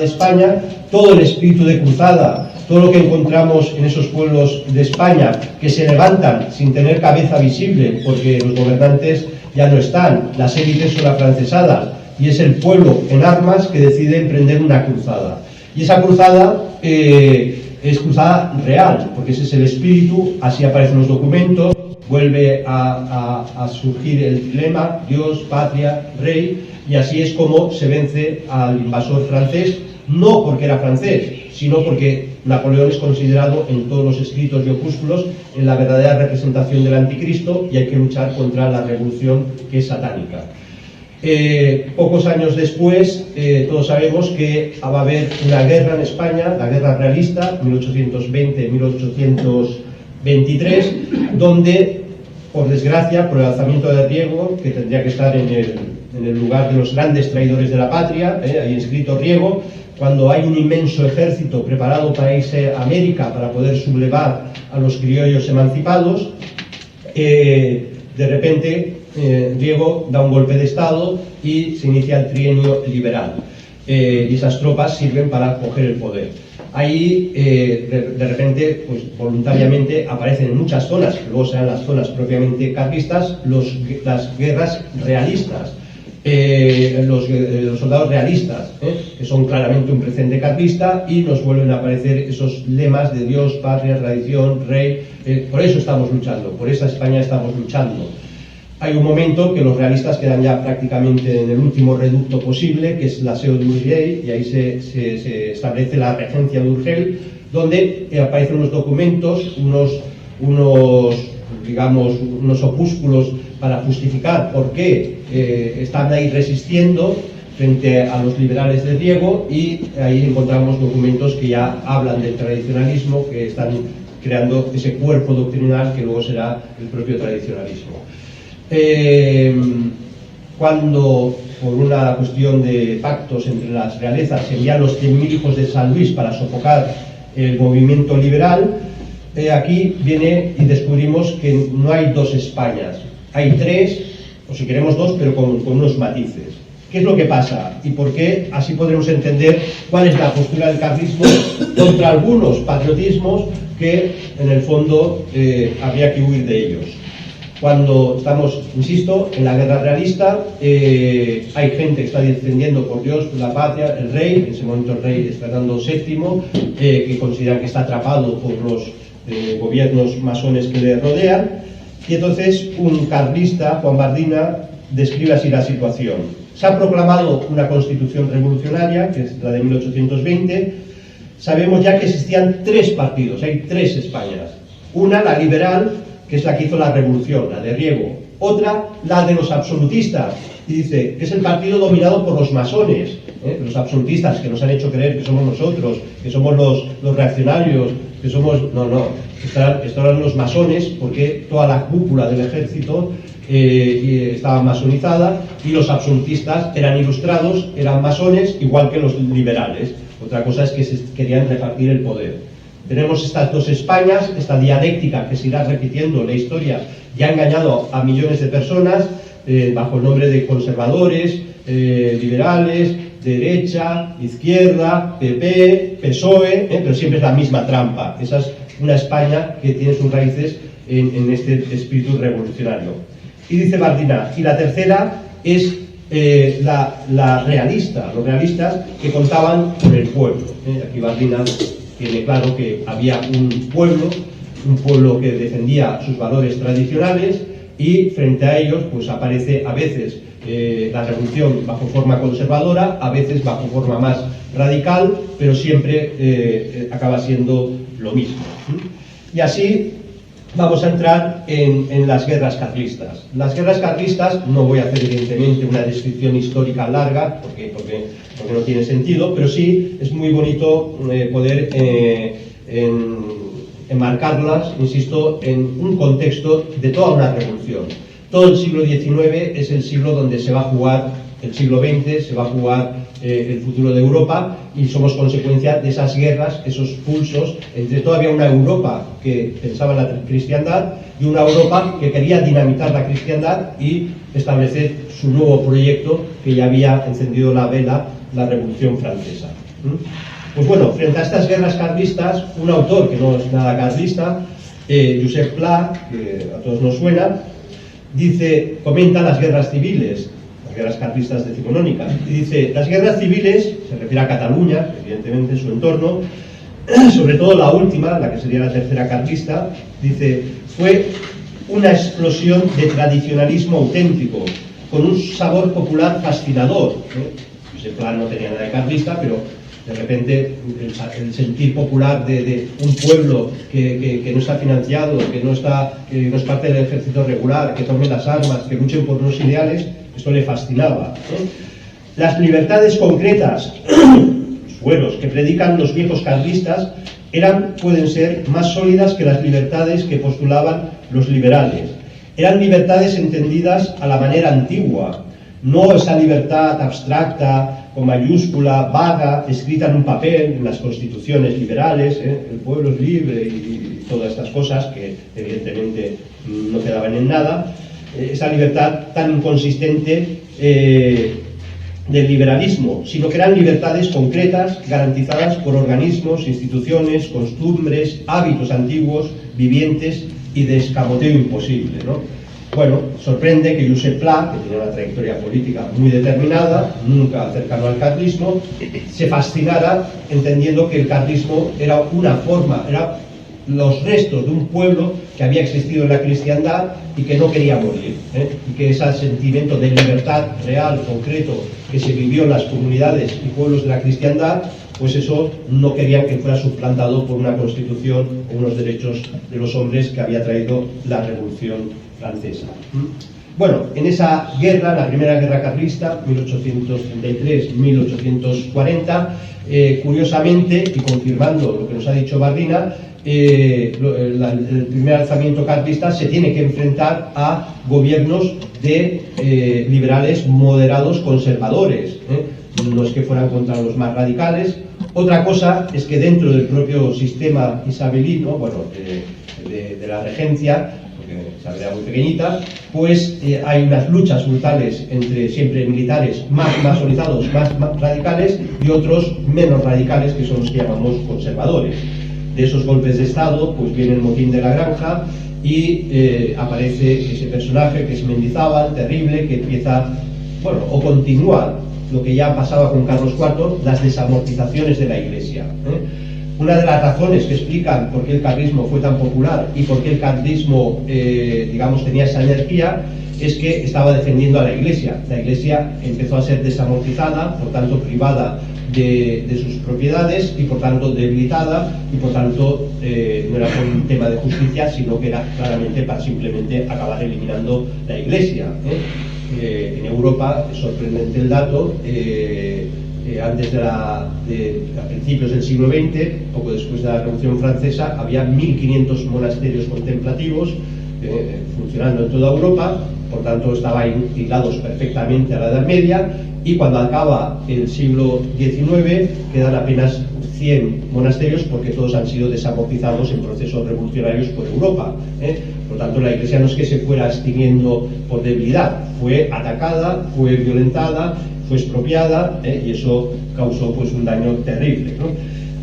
de España, todo el espíritu de cruzada, todo lo que encontramos en esos pueblos de España que se levantan sin tener cabeza visible porque los gobernantes ya no están, las élites son afrancesadas y es el pueblo en armas que decide emprender una cruzada. Y esa cruzada es cruzada real, porque ese es el espíritu, así aparecen los documentos, vuelve a surgir el lema Dios, patria, rey, y así es como se vence al invasor francés, no porque era francés, sino porque Napoleón es considerado en todos los escritos y opúsculos en la verdadera representación del anticristo y hay que luchar contra la revolución que es satánica. Pocos años después, todos sabemos que va a haber una guerra en España, la guerra realista, 1820-1823, donde, por desgracia, por el alzamiento de Riego, que tendría que estar en el lugar de los grandes traidores de la patria, ahí inscrito Riego, cuando hay un inmenso ejército preparado para irse a América para poder sublevar a los criollos emancipados, de repente Riego da un golpe de estado y se inicia el trienio liberal. Y esas tropas sirven para coger el poder. Ahí, de repente, pues voluntariamente aparecen en muchas zonas, que luego serán las zonas propiamente carlistas, las guerras realistas. Los soldados realistas, que son claramente un presente carlista, y nos vuelven a aparecer esos lemas de Dios, patria, tradición, rey. Por eso estamos luchando, por esa España estamos luchando. Hay un momento que los realistas quedan ya prácticamente en el último reducto posible, que es la Seu d'Urgell, y ahí se establece la regencia de Urgell, donde aparecen unos documentos, unos opúsculos para justificar por qué están ahí resistiendo frente a los liberales de Riego, y ahí encontramos documentos que ya hablan del tradicionalismo, que están creando ese cuerpo doctrinal que luego será el propio tradicionalismo. Cuando, por una cuestión de pactos entre las realezas, se envían los 100.000 hijos de San Luis para sofocar el movimiento liberal, aquí viene y descubrimos que no hay dos Españas, hay tres, o si queremos dos, pero con unos matices. ¿Qué es lo que pasa? ¿Y por qué? Así podremos entender cuál es la postura del carlismo contra algunos patriotismos que, en el fondo, habría que huir de ellos. Cuando estamos, insisto, en la guerra realista, hay gente que está defendiendo por Dios, por la patria, el rey, en ese momento el rey es Fernando VII, que consideran que está atrapado por los gobiernos masones que le rodean, y entonces un carlista, Juan Bardina, describe así la situación. Se ha proclamado una constitución revolucionaria, que es la de 1820, sabemos ya que existían tres partidos, hay tres Españas. Una, la liberal, que es la que hizo la revolución, la de Riego. Otra, la de los absolutistas, y dice que es el partido dominado por los masones, los absolutistas, que nos han hecho creer que somos nosotros, que somos los reaccionarios, que somos... No, estaban los masones, porque toda la cúpula del ejército estaba masonizada, y los absolutistas eran ilustrados, eran masones, igual que los liberales. Otra cosa es que se querían repartir el poder. Tenemos estas dos Españas, esta dialéctica que se irá repitiendo en la historia y ha engañado a millones de personas bajo el nombre de conservadores, liberales, derecha, izquierda, PP, PSOE, pero siempre es la misma trampa. Esa es una España que tiene sus raíces en este espíritu revolucionario. Y dice Bardina, y la tercera es la realista, los realistas que contaban con el pueblo. Aquí Bardina tiene claro que había un pueblo que defendía sus valores tradicionales, y frente a ellos pues aparece a veces la revolución bajo forma conservadora, a veces bajo forma más radical, pero siempre acaba siendo lo mismo. Y así vamos a entrar en las guerras carlistas. Las guerras carlistas, no voy a hacer evidentemente una descripción histórica larga, porque no tiene sentido, pero sí es muy bonito poder enmarcarlas, insisto, en un contexto de toda una revolución. Todo el siglo XIX es el siglo donde se va a jugar, el siglo XX se va a jugar el futuro de Europa, y somos consecuencia de esas guerras, esos pulsos entre todavía una Europa que pensaba en la cristiandad y una Europa que quería dinamitar la cristiandad y establecer su nuevo proyecto, que ya había encendido la vela, la Revolución Francesa. Pues bueno, frente a estas guerras carlistas, un autor que no es nada carlista, Josep Pla, que a todos nos suena, dice, comenta las guerras civiles, las guerras carlistas decimonónicas, y dice, las guerras civiles, se refiere a Cataluña, evidentemente su entorno, sobre todo la última, la que sería la tercera carlista, dice, fue una explosión de tradicionalismo auténtico, con un sabor popular fascinador. Ese plan no tenía nada de carlista, pero de repente el sentir popular de un pueblo que no está financiado, que no es parte del ejército regular, que tome las armas, que luchen por unos ideales, esto le fascinaba. Las libertades concretas, suelos, que predican los viejos carlistas, pueden ser más sólidas que las libertades que postulaban los liberales. Eran libertades entendidas a la manera antigua, no esa libertad abstracta, con mayúscula, vaga, escrita en un papel, en las constituciones liberales, el pueblo es libre y todas estas cosas que evidentemente no quedaban en nada, esa libertad tan inconsistente del liberalismo, sino que eran libertades concretas garantizadas por organismos, instituciones, costumbres, hábitos antiguos, vivientes y de escamoteo imposible, ¿no? Bueno, sorprende que Josep Pla, que tenía una trayectoria política muy determinada, nunca cercano al carlismo, se fascinara entendiendo que el carlismo era una forma, era los restos de un pueblo que había existido en la cristiandad y que no quería morir, y que ese sentimiento de libertad real, concreto, que se vivió en las comunidades y pueblos de la cristiandad, pues eso no querían que fuera suplantado por una constitución o unos derechos de los hombres que había traído la Revolución Francesa. Bueno, en esa guerra, la primera guerra carlista, 1833-1840, curiosamente, y confirmando lo que nos ha dicho Bardina, el primer alzamiento carlista se tiene que enfrentar a gobiernos de liberales moderados conservadores, no es que fueran contra los más radicales. Otra cosa es que dentro del propio sistema isabelino, bueno, de la regencia, porque Isabel era muy pequeñita, pues hay unas luchas brutales entre siempre militares más masonizados, más radicales, y otros menos radicales, que son los que llamamos conservadores. De esos golpes de Estado, pues viene el motín de la Granja y aparece ese personaje que es Mendizábal, terrible, que empieza, bueno, o continúa lo que ya pasaba con Carlos IV, las desamortizaciones de la Iglesia. Una de las razones que explican por qué el carlismo fue tan popular y por qué el carlismo, digamos, tenía esa energía, es que estaba defendiendo a la Iglesia. La Iglesia empezó a ser desamortizada, por tanto privada de sus propiedades y por tanto debilitada, y por tanto no era por un tema de justicia, sino que era claramente para simplemente acabar eliminando la Iglesia. En Europa, es sorprendente el dato, antes a principios del siglo XX, poco después de la Revolución Francesa, había 1500 monasterios contemplativos funcionando en toda Europa, por tanto estaban hilados perfectamente a la Edad Media, y cuando acaba el siglo XIX quedan apenas 100 monasterios porque todos han sido desamortizados en procesos revolucionarios por Europa. Por tanto, la Iglesia no es que se fuera extinguiendo por debilidad, fue atacada, fue violentada, fue expropiada, y eso causó pues un daño terrible, ¿no?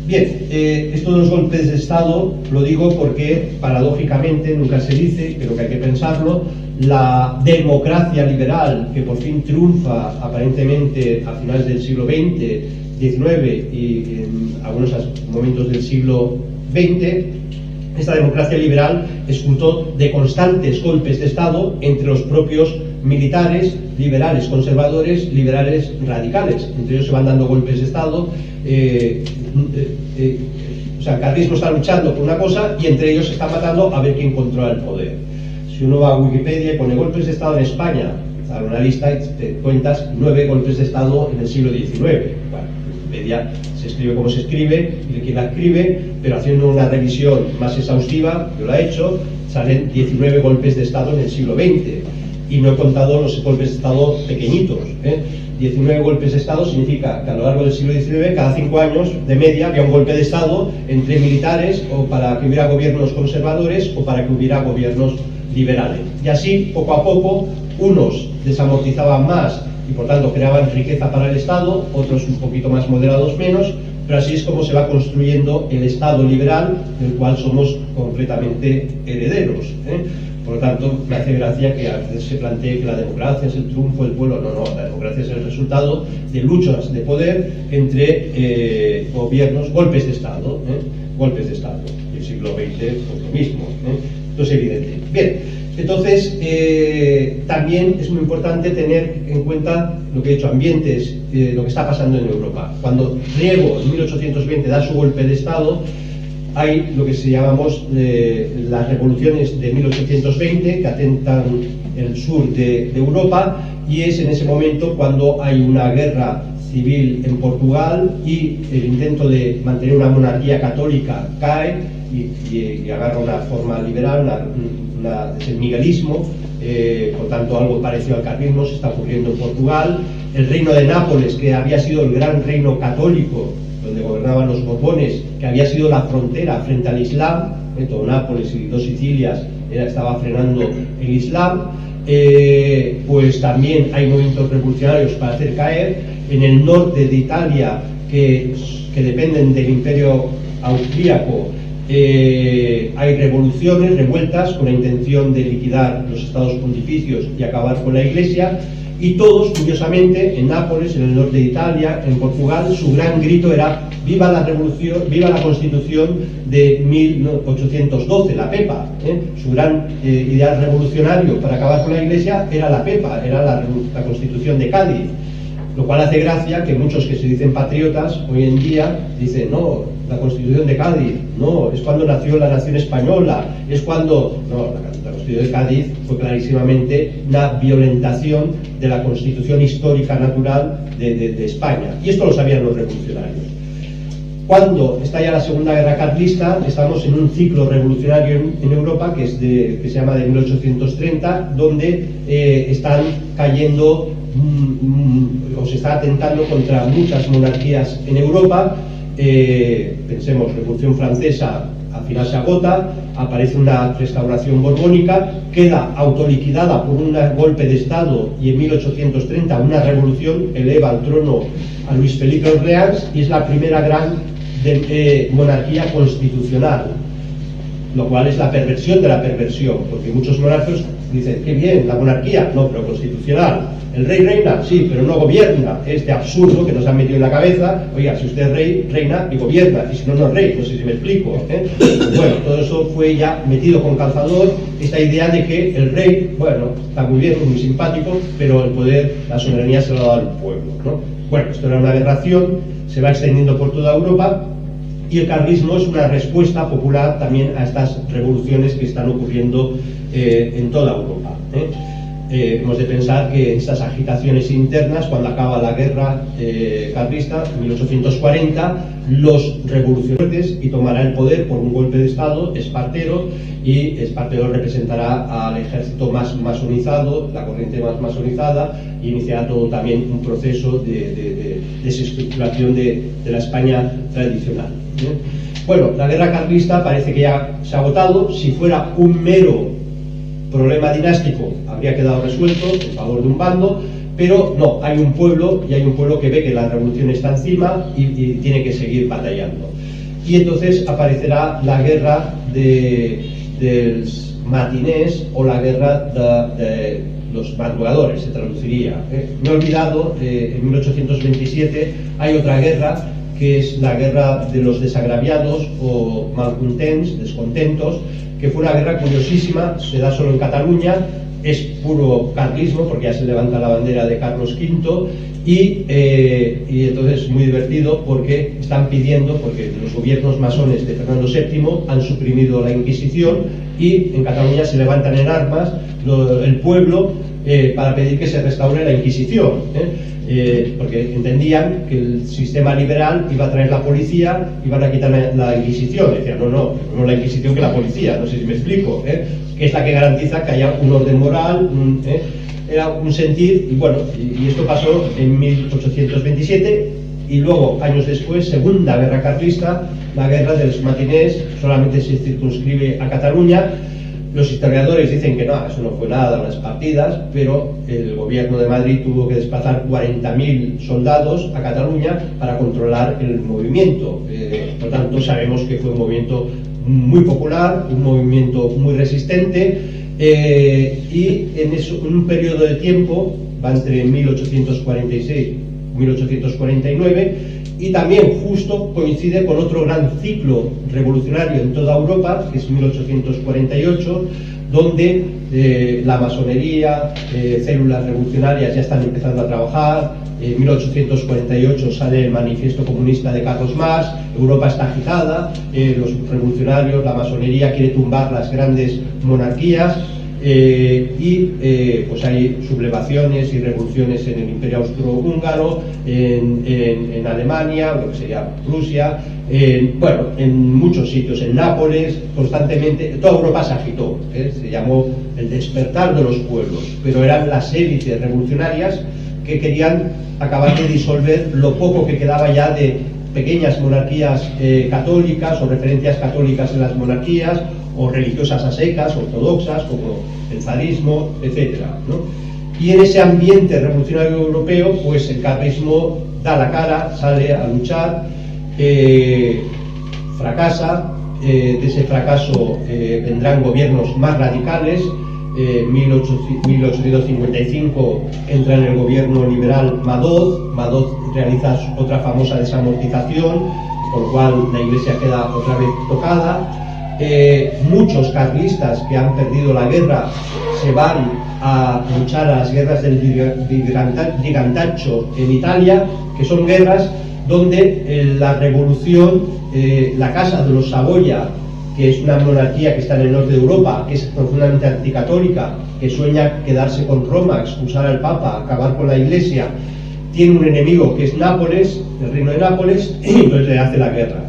Bien, esto de los golpes de Estado lo digo porque paradójicamente nunca se dice, pero que hay que pensarlo, la democracia liberal que por fin triunfa aparentemente a finales del siglo XX, XIX y en algunos momentos del siglo XX, esta democracia liberal es fruto de constantes golpes de Estado entre los propios militares, liberales conservadores, liberales radicales. Entre ellos se van dando golpes de Estado. O sea, el carlismo está luchando por una cosa y entre ellos se están matando a ver quién controla el poder. Si uno va a Wikipedia y pone golpes de Estado en España, sale una lista y te cuentas 9 golpes de Estado en el siglo XIX. Bueno, Wikipedia se escribe como se escribe y de quien la escribe, pero haciendo una revisión más exhaustiva, yo la he hecho, salen 19 golpes de Estado en el siglo XX. Y no he contado los golpes de Estado pequeñitos. 19 golpes de Estado significa que a lo largo del siglo XIX, cada 5 años de media, había un golpe de Estado entre militares, o para que hubiera gobiernos conservadores o para que hubiera gobiernos liberales. Y así, poco a poco, unos desamortizaban más y por tanto creaban riqueza para el Estado, otros un poquito más moderados menos, pero así es como se va construyendo el Estado liberal, del cual somos completamente herederos. Por lo tanto, me hace gracia que a veces se plantee que la democracia es el triunfo del pueblo. No, no, la democracia es el resultado de luchas de poder entre gobiernos, golpes de Estado, golpes de Estado. El siglo XX pues lo mismo, esto es evidente. Bien, entonces también es muy importante tener en cuenta lo que he dicho, ambientes, lo que está pasando en Europa. Cuando Riego en 1820 da su golpe de Estado, hay lo que se llamamos las revoluciones de 1820 que atentan el sur de Europa, y es en ese momento cuando hay una guerra civil en Portugal y el intento de mantener una monarquía católica cae y agarra una forma liberal, es el miguelismo. Por tanto, algo parecido al carlismo se está ocurriendo en Portugal. El reino de Nápoles, que había sido el gran reino católico donde gobernaban los Borbones, que había sido la frontera frente al Islam, todo Nápoles y dos Sicilias estaba frenando el Islam, pues también hay movimientos revolucionarios para hacer caer. En el norte de Italia, que dependen del Imperio Austríaco, hay revoluciones, revueltas con la intención de liquidar los estados pontificios y acabar con la Iglesia. Y todos, curiosamente, en Nápoles, en el norte de Italia, en Portugal, su gran grito era ¡viva la revolución, viva la Constitución de 1812, la PEPA! Su gran ideal revolucionario para acabar con la Iglesia era la PEPA, era la Constitución de Cádiz. Lo cual hace gracia que muchos que se dicen patriotas hoy en día dicen, no, la Constitución de Cádiz, no, es cuando nació la nación española, es cuando... No, la Constitución de Cádiz fue clarísimamente una violentación de la Constitución histórica natural de España. Y esto lo sabían los revolucionarios. Cuando estalla la Segunda Guerra Carlista, estamos en un ciclo revolucionario en Europa que se llama de 1830, donde están cayendo o se está atentando contra muchas monarquías en Europa. Pensemos, Revolución Francesa al final se agota, aparece una restauración borbónica, queda autoliquidada por un golpe de Estado, y en 1830 una revolución eleva al trono a Luis Felipe Orleans y es la primera gran monarquía constitucional, lo cual es la perversión de la perversión, porque muchos monarcas dicen, qué bien, la monarquía, no, pero constitucional. El rey reina, sí, pero no gobierna. Este absurdo que nos han metido en la cabeza, oiga, si usted es rey, reina y gobierna, y si no, no es rey, no sé si me explico. Bueno, todo eso fue ya metido con calzador, esta idea de que el rey, bueno, está muy bien, muy simpático, pero el poder, la soberanía se lo ha dado al pueblo, ¿no? Bueno, esto era una aberración, se va extendiendo por toda Europa, y el carlismo es una respuesta popular también a estas revoluciones que están ocurriendo en toda Europa. Hemos de pensar que estas agitaciones internas, cuando acaba la guerra carlista, en 1840, los revolucionarios y tomará el poder por un golpe de Estado Espartero, y Espartero representará al ejército más masonizado, la corriente más masonizada, y iniciará todo también un proceso de desestructuración de la España tradicional. Bueno, la guerra carlista parece que ya se ha agotado. Si fuera un mero problema dinástico, habría quedado resuelto en favor de un bando, pero no, hay un pueblo, y hay un pueblo que ve que la revolución está encima y tiene que seguir batallando. Y entonces aparecerá la guerra dels matinés, o la guerra de los madrugadores, se traduciría. Me he olvidado, en 1827 hay otra guerra, que es la guerra de los desagraviados o malcontents, descontentos, que fue una guerra curiosísima, se da solo en Cataluña, es puro carlismo, porque ya se levanta la bandera de Carlos V, y entonces es muy divertido porque están pidiendo, porque los gobiernos masones de Fernando VII han suprimido la Inquisición, y en Cataluña se levantan en armas el pueblo para pedir que se restaure la Inquisición, porque entendían que el sistema liberal iba a traer la policía, iban a quitar la Inquisición. Decían, no la Inquisición que la policía, no sé si me explico, que es la que garantiza que haya un orden moral, era un sentir, y bueno, y esto pasó en 1827, y luego, años después, Segunda Guerra Carlista, la guerra de los matinés, solamente se circunscribe a Cataluña. Los historiadores dicen que no, eso no fue nada, unas partidas, pero el gobierno de Madrid tuvo que desplazar 40.000 soldados a Cataluña para controlar el movimiento. Por tanto, sabemos que fue un movimiento muy popular, un movimiento muy resistente, y en un periodo de tiempo, va entre 1846 y 1849, y también justo coincide con otro gran ciclo revolucionario en toda Europa, que es 1848, donde la masonería, células revolucionarias ya están empezando a trabajar. En 1848 sale el manifiesto comunista de Carlos Marx, Europa está agitada, los revolucionarios, la masonería quiere tumbar las grandes monarquías, pues hay sublevaciones y revoluciones en el Imperio Austrohúngaro, en Alemania, lo que sería Rusia, bueno, en muchos sitios, en Nápoles, constantemente, toda Europa se agitó, se llamó el despertar de los pueblos, pero eran las élites revolucionarias que querían acabar de disolver lo poco que quedaba ya de pequeñas monarquías católicas o referencias católicas en las monarquías, o religiosas a secas, ortodoxas, como el zarismo, etc., ¿no? Y en ese ambiente revolucionario europeo, pues el carlismo da la cara, sale a luchar, fracasa, de ese fracaso vendrán gobiernos más radicales. 1855 entra en el gobierno liberal Madoz realiza otra famosa desamortización, por lo cual la Iglesia queda otra vez tocada. Muchos carlistas que han perdido la guerra se van a luchar a las guerras del Brigantaccio en Italia, que son guerras donde la revolución, la casa de los Saboya, que es una monarquía que está en el norte de Europa, que es profundamente anticatólica, que sueña quedarse con Roma, expulsar al Papa, acabar con la Iglesia, tiene un enemigo que es Nápoles, el reino de Nápoles, y entonces le hace la guerra.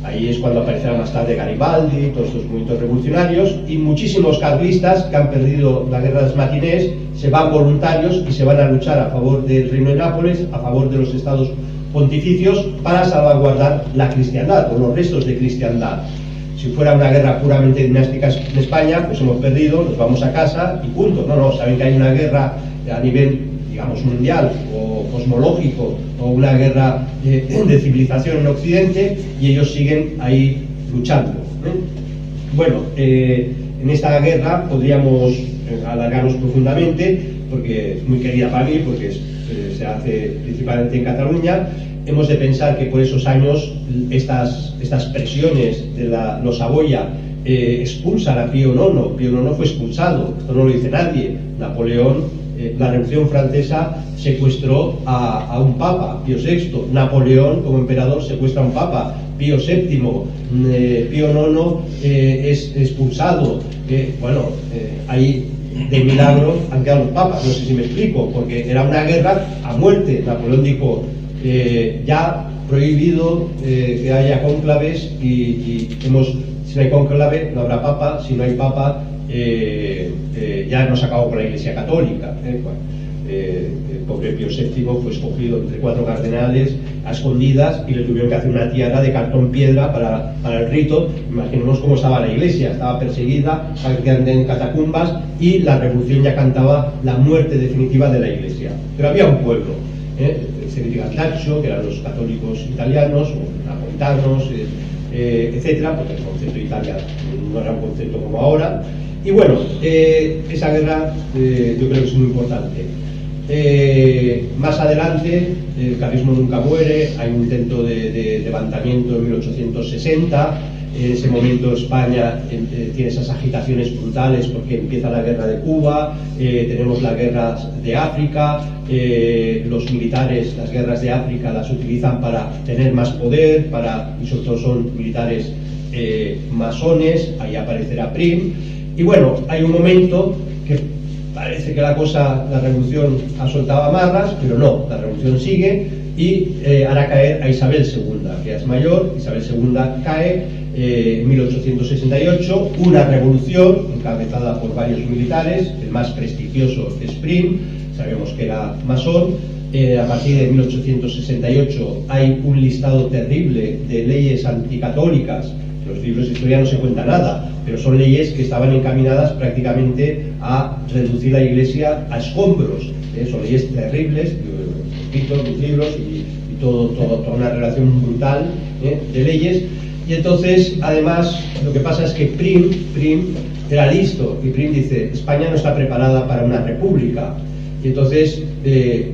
Ahí es cuando aparecerá más tarde Garibaldi, todos estos movimientos revolucionarios, y muchísimos carlistas que han perdido la guerra de los matinés se van voluntarios y se van a luchar a favor del reino de Nápoles, a favor de los estados pontificios, para salvaguardar la cristiandad o los restos de cristiandad. Si fuera una guerra puramente dinástica en España, pues hemos perdido, nos vamos a casa y punto. No, saben que hay una guerra a nivel, digamos, mundial o cosmológico, o una guerra de civilización en Occidente, y ellos siguen ahí luchando. Bueno, en esta guerra podríamos alargarnos profundamente, porque es muy querida para mí, porque se hace principalmente en Cataluña. Hemos de pensar que por esos años estas presiones de los Saboya expulsan a Pío IX. Pío IX fue expulsado, esto no lo dice nadie. Napoleón, la Revolución Francesa secuestró a un papa, Pío VI. Napoleón, como emperador, secuestra a un papa, Pío VII. Pío IX es expulsado. Ahí de milagro han quedado los papas, no sé si me explico, porque era una guerra a muerte. Napoleón dijo, ya prohibido que haya cónclaves, y si no hay cónclave no habrá papa, si no hay papa ya nos acabó con la Iglesia Católica. El pobre Pío VII fue escogido entre 4 cardenales a escondidas y le tuvieron que hacer una tiara de cartón piedra para el rito. Imaginemos cómo estaba la Iglesia, estaba perseguida, en catacumbas, y la revolución ya cantaba la muerte definitiva de la Iglesia. Pero había un pueblo, el Brigantaccio, que eran los católicos italianos o napolitanos, etcétera, porque el concepto de Italia no era un concepto como ahora. Y bueno, esa guerra yo creo que es muy importante. Más adelante, el carlismo nunca muere, hay un intento de levantamiento en 1860. En ese momento España tiene esas agitaciones brutales porque empieza la guerra de Cuba, tenemos la guerra de África, los militares las guerras de África las utilizan para tener más poder, y sobre todo son militares masones, ahí aparecerá Prim. Y bueno, hay un momento que parece que la revolución ha soltado amarras, pero no, la revolución sigue y hará caer a Isabel II, que es mayor. Isabel II cae en 1868, una revolución encabezada por varios militares, el más prestigioso es Prim, sabemos que era masón. A partir de 1868 hay un listado terrible de leyes anticatólicas, los libros de historia no se cuenta nada, pero son leyes que estaban encaminadas prácticamente a reducir la Iglesia a escombros. Son leyes terribles, los libros y toda una relación brutal de leyes. Y entonces, además, lo que pasa es que Prim era listo, y Prim dice: España no está preparada para una república. Y entonces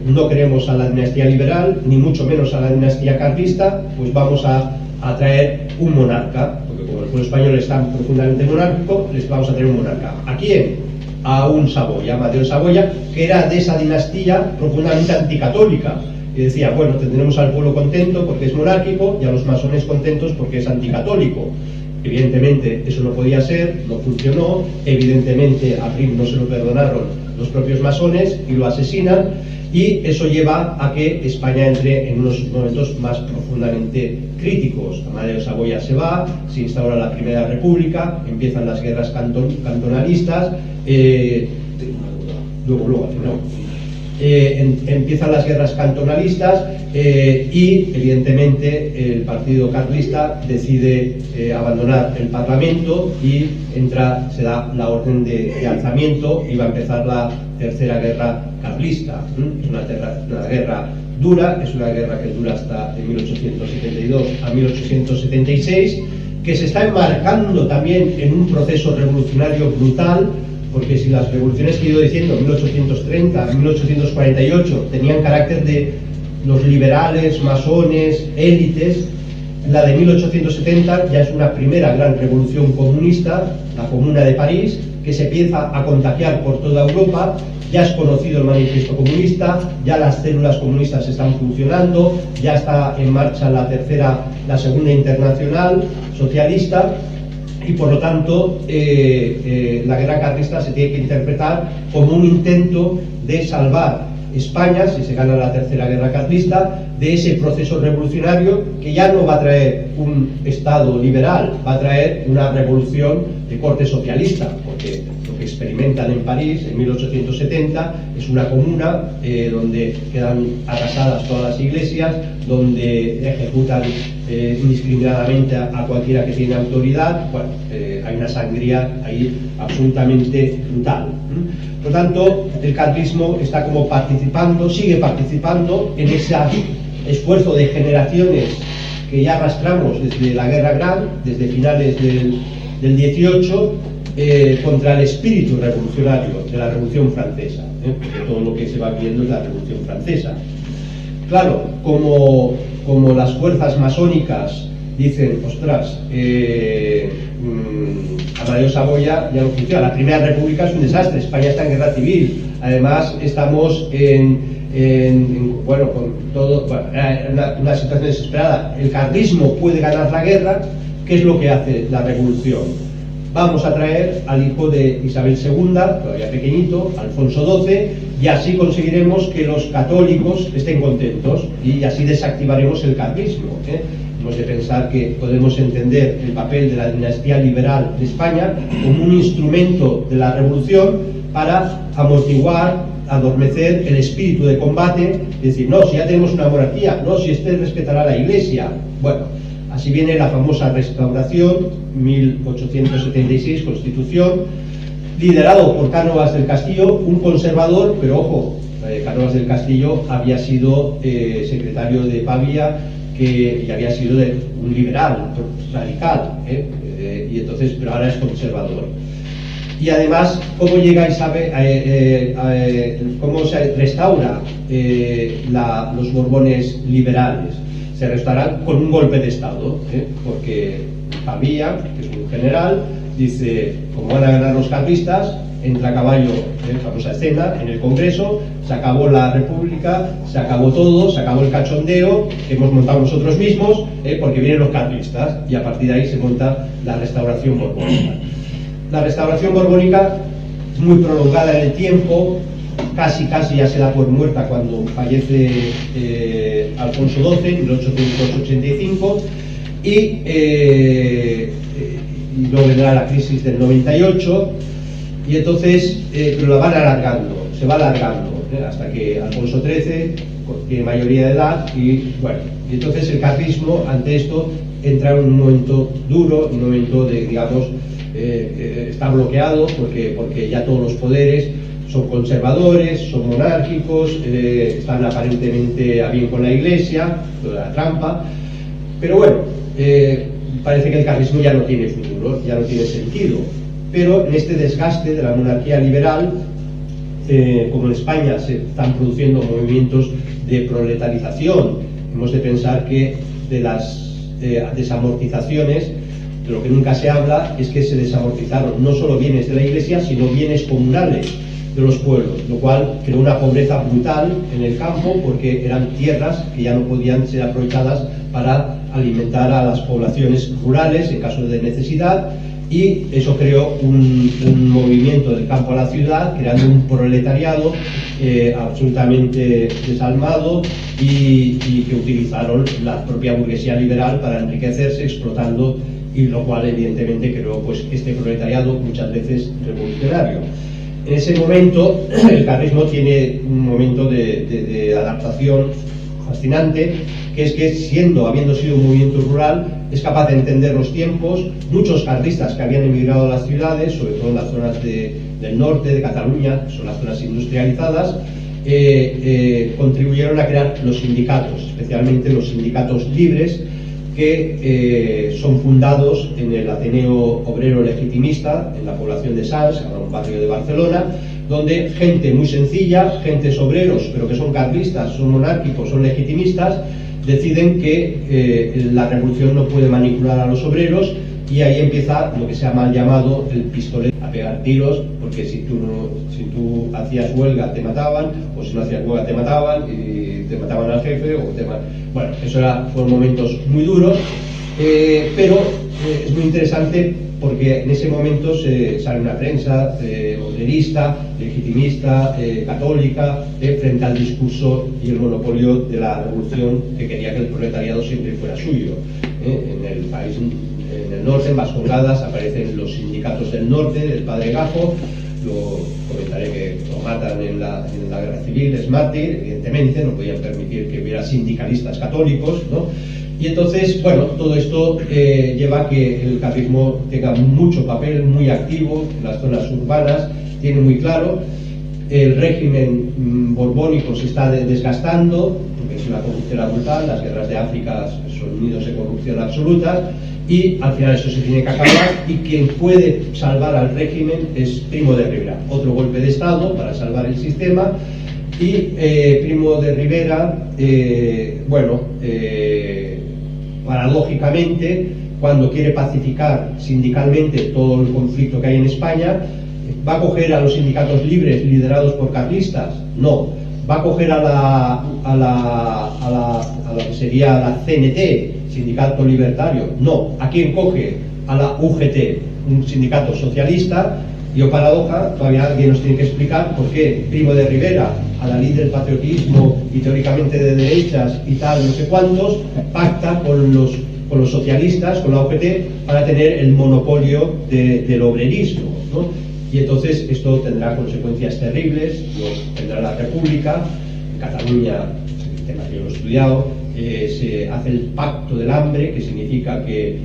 no queremos a la dinastía liberal, ni mucho menos a la dinastía carlista, pues vamos a traer un monarca, porque como el pueblo español está profundamente monárquico, les vamos a traer un monarca. ¿A quién? A un Saboya, Mateo de Saboya, que era de esa dinastía profundamente anticatólica. Y decía: bueno, tendremos al pueblo contento porque es monárquico y a los masones contentos porque es anticatólico. Evidentemente eso no podía ser, no funcionó. Evidentemente a Prim no se lo perdonaron los propios masones y lo asesinan, y eso lleva a que España entre en unos momentos más profundamente críticos. Amadeo de Saboya se va, se instaura la Primera República, empiezan las guerras cantonalistas, luego al final. Empiezan las guerras cantonalistas y evidentemente el partido carlista decide abandonar el Parlamento y se da la orden de alzamiento, y va a empezar la Tercera Guerra Carlista. Es una guerra dura, es una guerra que dura hasta de 1872 a 1876, que se está enmarcando también en un proceso revolucionario brutal. Porque si las revoluciones que he ido diciendo, 1830, 1848, tenían carácter de los liberales, masones, élites, la de 1870 ya es una primera gran revolución comunista, la Comuna de París, que se empieza a contagiar por toda Europa. Ya es conocido el manifiesto comunista, ya las células comunistas están funcionando, ya está en marcha la Segunda Internacional Socialista. Y por lo tanto la guerra carlista se tiene que interpretar como un intento de salvar España, si se gana la Tercera Guerra Carlista, de ese proceso revolucionario que ya no va a traer un Estado liberal, va a traer una revolución de corte socialista, porque lo que experimentan en París en 1870 es una comuna donde quedan arrasadas todas las iglesias, donde ejecutan indiscriminadamente a cualquiera que tiene autoridad. Bueno, hay una sangría ahí absolutamente brutal. Por lo tanto, el carlismo está como sigue participando en ese esfuerzo de generaciones que ya arrastramos desde la Guerra Gran, desde finales del 18, contra el espíritu revolucionario de la Revolución Francesa. Porque todo lo que se va viendo es la Revolución Francesa. Claro, como las fuerzas masónicas dicen: ostras, Amadeo Saboya ya no funciona, la Primera República es un desastre, España está en guerra civil, además estamos una situación desesperada, el carlismo puede ganar la guerra. ¿Qué es lo que hace la revolución? Vamos a traer al hijo de Isabel II, todavía pequeñito, Alfonso XII, y así conseguiremos que los católicos estén contentos, y así desactivaremos el carlismo. Hemos de pensar que podemos entender el papel de la dinastía liberal de España como un instrumento de la revolución para amortiguar, adormecer el espíritu de combate, decir: no, si ya tenemos una monarquía, no, si este respetará a la Iglesia. Bueno, así viene la famosa Restauración, 1876, Constitución, liderado por Cánovas del Castillo, un conservador, pero ojo, Cánovas del Castillo había sido secretario de Pavía, y había sido un liberal, radical, y entonces, pero ahora es conservador. Y además, ¿cómo llega cómo se restaura los Borbones liberales? Se restaurarán con un golpe de Estado, porque Pavía, que es un general, dice: como van a ganar los carlistas, entra a caballo, famosa escena, en el Congreso, se acabó la República, se acabó todo, se acabó el cachondeo que hemos montado nosotros mismos, porque vienen los carlistas, y a partir de ahí se monta la Restauración Borbónica. La Restauración Borbónica es muy prolongada en el tiempo, casi ya se da por muerta cuando fallece Alfonso XII en 1885, y luego vendrá la crisis del 98, y entonces pero la van alargando, se va alargando hasta que Alfonso XIII tiene mayoría de edad, y bueno, y entonces el carlismo ante esto entra en un momento duro, un momento de, digamos, está bloqueado porque ya todos los poderes son conservadores, son monárquicos, están aparentemente a bien con la Iglesia, toda la trampa, pero bueno, parece que el carlismo ya no tiene futuro, ya no tiene sentido. Pero en este desgaste de la monarquía liberal, como en España se están produciendo movimientos de proletarización, hemos de pensar que de las desamortizaciones, de lo que nunca se habla es que se desamortizaron no solo bienes de la Iglesia, sino bienes comunales de los pueblos, lo cual creó una pobreza brutal en el campo, porque eran tierras que ya no podían ser aprovechadas para alimentar a las poblaciones rurales en caso de necesidad, y eso creó un movimiento del campo a la ciudad, creando un proletariado absolutamente desalmado y que utilizaron la propia burguesía liberal para enriquecerse, explotando, y lo cual evidentemente creó pues este proletariado muchas veces revolucionario. En ese momento el carlismo tiene un momento de adaptación fascinante, que es que habiendo sido un movimiento rural, es capaz de entender los tiempos. Muchos carlistas que habían emigrado a las ciudades, sobre todo en las zonas del norte, de Cataluña, que son las zonas industrializadas, contribuyeron a crear los sindicatos, especialmente los sindicatos libres, que son fundados en el Ateneo Obrero Legitimista, en la población de Sants, un barrio de Barcelona, donde gente muy sencilla, gentes obreros, pero que son carlistas, son monárquicos, son legitimistas, deciden que la revolución no puede manipular a los obreros, y ahí empieza lo que se ha mal llamado el pistolero, a pegar tiros, porque si tú hacías huelga te mataban, o si no hacías huelga te mataban, y te mataban al jefe, bueno, eso fueron momentos muy duros, pero es muy interesante porque en ese momento sale una prensa oblerista, legitimista, católica, frente al discurso y el monopolio de la revolución, que quería que el proletariado siempre fuera suyo. En el país, en el norte, en Vascongadas, aparecen los sindicatos del norte, del Padre Gafo. Lo comentaré que lo matan en la guerra civil, es mártir, evidentemente, no podían permitir que hubiera sindicalistas católicos, ¿no? Y entonces, bueno, todo esto lleva a que el carlismo tenga mucho papel, muy activo en las zonas urbanas, tiene muy claro. El régimen borbónico se está desgastando, porque es una corrupción brutal, las guerras de África son nidos de corrupción absoluta, y al final eso se tiene que acabar, y quien puede salvar al régimen es Primo de Rivera. Otro golpe de Estado para salvar el sistema, y Primo de Rivera, paradójicamente, cuando quiere pacificar sindicalmente todo el conflicto que hay en España, ¿va a coger a los sindicatos libres liderados por carlistas? No. ¿Va a coger a lo que sería la CNT, Sindicato Libertario? No. ¿A quién coge? A la UGT, un sindicato socialista. Y, oh paradoja, todavía alguien nos tiene que explicar por qué Primo de Rivera, a la ley del patriotismo y teóricamente de derechas y tal, no sé cuántos, pacta con los socialistas, con la UGT, para tener el monopolio del obrerismo, ¿no? Y entonces esto tendrá consecuencias terribles. Tendrá la República. En Cataluña, el tema que yo lo he estudiado, se hace el Pacto del Hambre, que significa que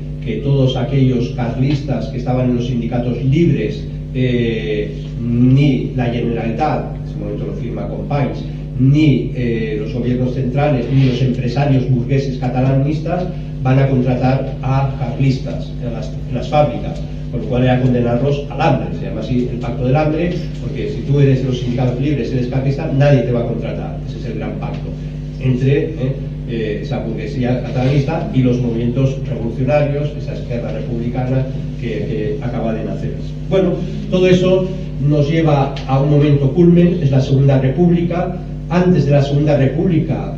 todos aquellos carlistas que estaban en los sindicatos libres, ni la Generalitat, en ese momento lo firma Companys, ni los gobiernos centrales, ni los empresarios burgueses catalanistas van a contratar a carlistas en las fábricas, con lo cual era condenarlos al hambre. Se llama así el Pacto del Hambre, porque si tú eres de los sindicatos libres, eres carlista, nadie te va a contratar. Ese es el gran pacto entre esa burguesía catalanista y los movimientos revolucionarios, esa izquierda republicana que acaba de nacer. Bueno, todo eso nos lleva a un momento culmen, es la Segunda República. Antes de la Segunda República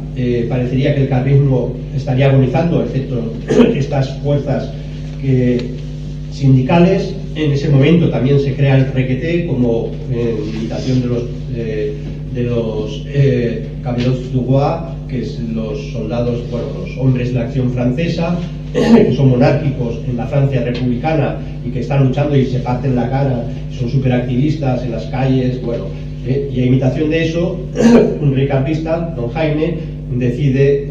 parecería que el carlismo estaría agonizando, excepto estas fuerzas sindicales. En ese momento también se crea el requeté como imitación de los Camilots du Roi, que es los soldados, los hombres de la acción francesa, que son monárquicos en la Francia republicana y que están luchando y se parten la cara, son superactivistas en las calles, y a imitación de eso, un rey carlista, don Jaime, decide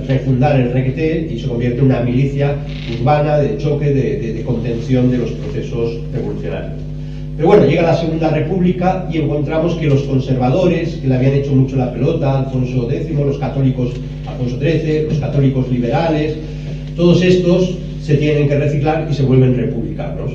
refundar el RQT y se convierte en una milicia urbana de choque, de contención de los procesos revolucionarios. Pero bueno, llega la Segunda República y encontramos que los conservadores, que le habían hecho mucho la pelota a Alfonso X, los católicos, Alfonso XIII, los católicos liberales, todos estos se tienen que reciclar y se vuelven republicanos.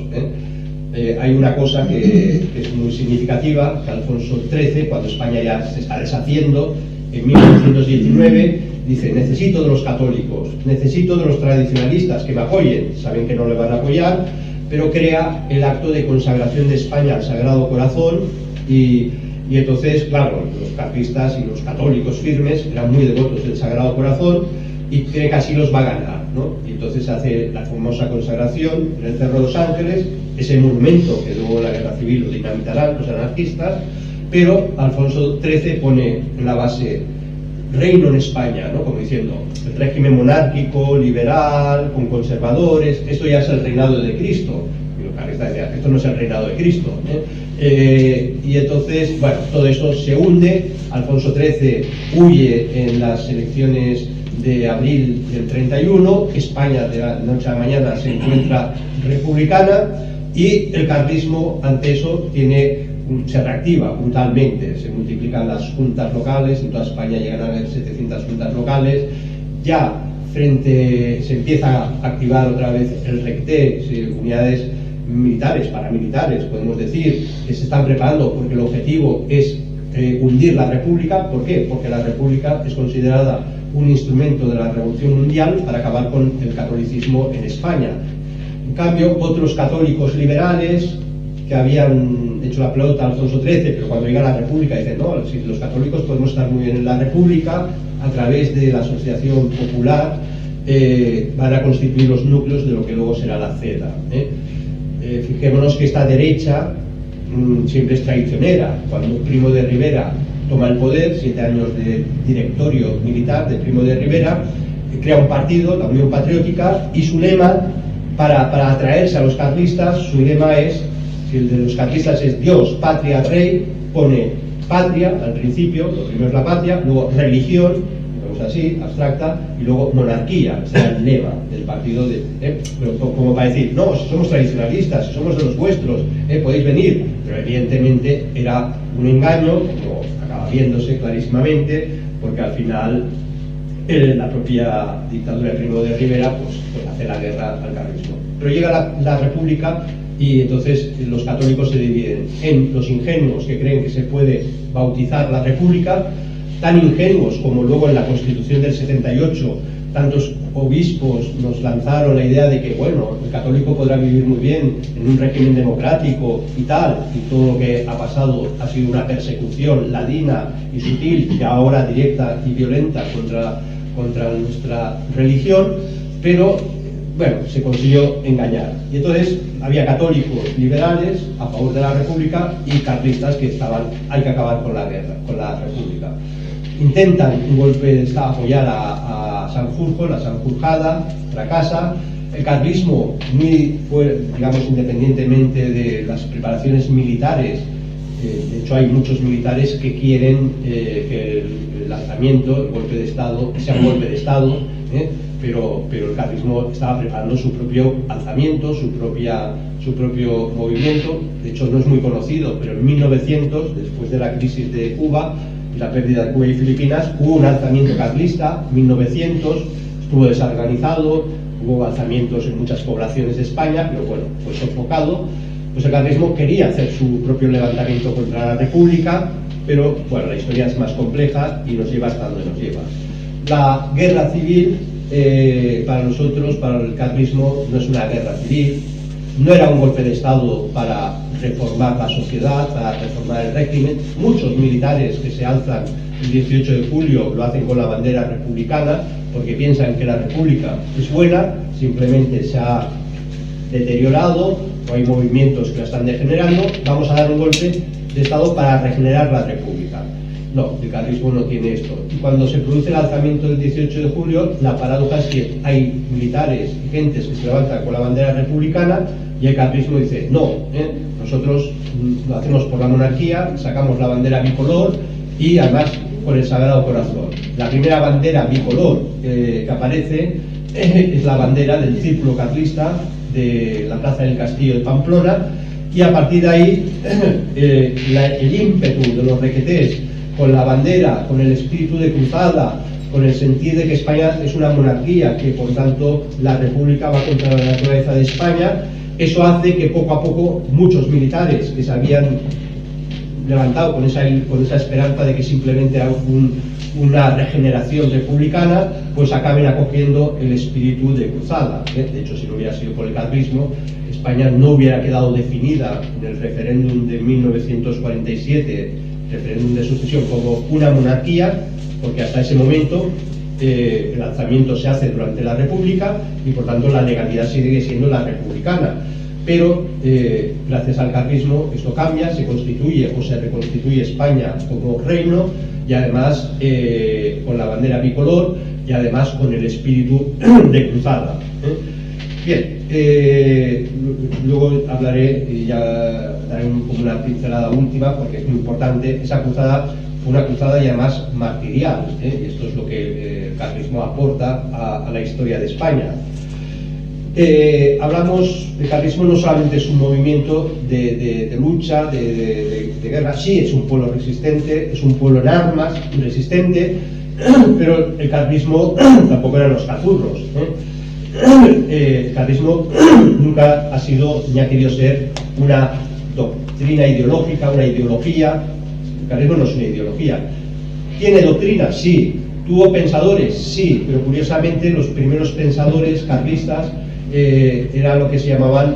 Hay una cosa que es muy significativa, que Alfonso XIII, cuando España ya se está deshaciendo, en 1919, dice: necesito de los católicos, necesito de los tradicionalistas que me apoyen. Saben que no le van a apoyar, pero crea el acto de consagración de España al Sagrado Corazón y entonces, claro, los carlistas y los católicos firmes eran muy devotos del Sagrado Corazón y cree que así los va a ganar, ¿no? Y entonces hace la famosa consagración en el Cerro de los Ángeles, ese monumento que luego en la Guerra Civil lo dinamitarán los anarquistas, pero Alfonso XIII pone en la base reino en España, ¿no? Como diciendo, el régimen monárquico, liberal, con conservadores, esto ya es el reinado de Cristo. Y los carlistas decían, esto no es el reinado de Cristo, y entonces, bueno, todo esto se hunde. Alfonso XIII huye en las elecciones de abril del 31, España de la noche a la mañana se encuentra republicana y el carlismo ante eso se reactiva brutalmente, se multiplican las juntas locales, en toda España llegan a haber 700 juntas locales, ya se empieza a activar otra vez el RECT, unidades militares, paramilitares, podemos decir, que se están preparando porque el objetivo es hundir la República. ¿Por qué? Porque la República es considerada un instrumento de la Revolución Mundial para acabar con el catolicismo en España. En cambio, otros católicos liberales que habían hecho la pelota a Alfonso XIII, pero cuando llega a la República dicen, no, si los católicos podemos estar muy bien en la República, a través de la Asociación Popular van a constituir los núcleos de lo que luego será la CEDA. Fijémonos que esta derecha siempre es traicionera. Cuando Primo de Rivera toma el poder, 7 años de directorio militar de Primo de Rivera, crea un partido, la Unión Patriótica, y su lema, para atraerse a los carlistas, su lema es, si el de los carlistas es Dios, patria, rey, pone patria al principio, lo primero es la patria, luego religión, digamos así, abstracta, y luego monarquía, ese era el lema del partido, pero como para decir, no, si somos tradicionalistas, si somos de los vuestros, podéis venir, pero evidentemente era un engaño, como acaba viéndose clarísimamente, porque al final la propia dictadura de Primo de Rivera pues hace la guerra al carlismo. Pero llega la República y entonces los católicos se dividen en los ingenuos que creen que se puede bautizar la República, tan ingenuos como luego en la Constitución del 78 tantos obispos nos lanzaron la idea de que, bueno, el católico podrá vivir muy bien en un régimen democrático y tal, y todo lo que ha pasado ha sido una persecución ladina y sutil, y ahora directa y violenta contra nuestra religión, pero bueno, se consiguió engañar. Y entonces había católicos liberales a favor de la República y carlistas que estaban, hay que acabar con la guerra, con la República. Intentan un golpe de Estado, apoyar a Sanjurjo, la Sanjurjada, fracasa. El carlismo, digamos, independientemente de las preparaciones militares, de hecho hay muchos militares que quieren que el lanzamiento, el golpe de Estado, sea un golpe de Estado, pero el carlismo estaba preparando su propio alzamiento, su propio movimiento. De hecho no es muy conocido, pero en 1900, después de la crisis de Cuba y la pérdida de Cuba y Filipinas, hubo un alzamiento carlista. 1900 estuvo desorganizado, hubo alzamientos en muchas poblaciones de España, pero bueno, fue sofocado. Pues el carlismo quería hacer su propio levantamiento contra la República, pero bueno, la historia es más compleja y nos lleva hasta donde nos lleva. La guerra civil, para nosotros, para el carlismo, no es una guerra civil, no era un golpe de Estado para reformar la sociedad, para reformar el régimen. Muchos militares que se alzan el 18 de julio lo hacen con la bandera republicana porque piensan que la República es buena, simplemente se ha deteriorado o hay movimientos que la están degenerando, vamos a dar un golpe de Estado para regenerar la República. No, el carlismo no tiene esto. Y cuando se produce el alzamiento del 18 de julio, la paradoja es que hay militares y gentes que se levantan con la bandera republicana y el carlismo dice, no, nosotros lo hacemos por la monarquía, sacamos la bandera bicolor y además con el Sagrado Corazón. La primera bandera bicolor que aparece es la bandera del Círculo Carlista de la Plaza del Castillo de Pamplona, y a partir de ahí el ímpetu de los requetés con la bandera, con el espíritu de cruzada, con el sentir de que España es una monarquía, que por tanto la república va contra la naturaleza de España, eso hace que poco a poco muchos militares que se habían levantado con esa esperanza de que simplemente era una regeneración republicana, pues acaben acogiendo el espíritu de cruzada. De hecho, si no hubiera sido por el carlismo, España no hubiera quedado definida en el referéndum de 1947, referéndum de sucesión, como una monarquía, porque hasta ese momento el alzamiento se hace durante la República y por tanto la legalidad sigue siendo la republicana. Pero gracias al carlismo esto cambia, se constituye o se reconstituye España como reino, y además con la bandera bicolor, y además con el espíritu de cruzada. Bien, luego hablaré y ya daré como una pincelada última, porque es muy importante. Esa cruzada fue una cruzada y además martirial, y esto es lo que el carlismo aporta a la historia de España. Hablamos de carlismo, no solamente es un movimiento de lucha, de guerra, sí es un pueblo resistente, es un pueblo en armas, resistente, pero el carlismo tampoco eran los cazurros. El carlismo nunca ha sido ni ha querido ser una doctrina ideológica, una ideología. El carlismo no es una ideología. ¿Tiene doctrina? Sí. ¿Tuvo pensadores? Sí, pero curiosamente los primeros pensadores carlistas era lo que se llamaban